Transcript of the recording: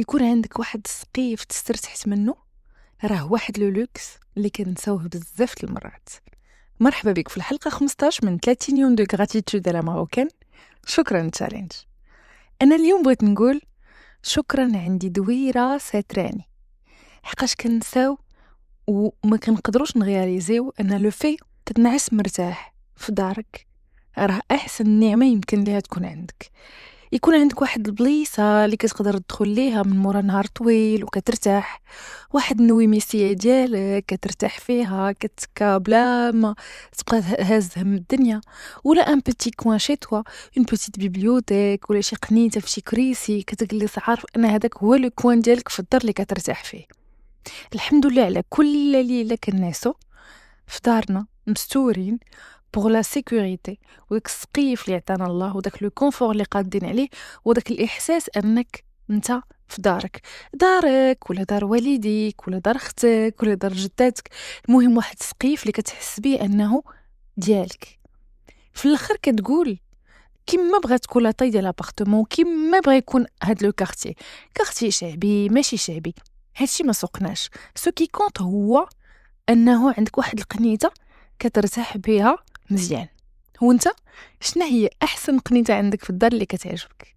يكون عندك واحد السقيف تسترتحت منه، راه واحد لو لوكس اللي كنساوه بزاف المرات. مرحبا بك في الحلقة 15 من 30 يوم دو غراتيتود على ماروكان. شكرا تشالنج. انا اليوم بغيت نقول شكرا عندي دويرة ساتراني، حقاش كنساو وما كنقدروش نغياليزيو ان لو في تتنعس مرتاح في دارك راه احسن نعمة يمكن ليها تكون عندك. يكون عندك واحد البليصة اللي كتقدر تدخل ليها من مورا نهار طويل وكترتاح، واحد النويميسية ديالك كترتاح فيها كتسكا بلا ما تبقى هاز هم الدنيا، ولا ان بوتي كوان شي توا، اون بوتيت بيبليوتيك ولا شي قنيته في شي كريسي كتجلس عارف ان هذاك هو لو كوان ديالك في الدار اللي كترتاح فيه. الحمد لله على كل ليلة كنعسو في دارنا مستورين بوغ لا سيكوريتي، وداك السقيف اللي عطانا الله وداك لو كونفور اللي قادين عليه، وداك الاحساس انك انت في دارك ولا دار والديك ولا دار اختك ولا دار جداتك، المهم واحد السقيف اللي كتحس بيه انه ديالك. في الاخر كتقول كيما بغات تكون لا طاي ديال لابارتمون، كيما بغا يكون هاد لو كارتي شعبي ماشي شعبي، هادشي ما سوقناش. سو كي كونط هو انه عندك واحد القنيته كترتاح بها مزيان. وانت شنو هي احسن قنيته عندك في الدار اللي كتعجبك؟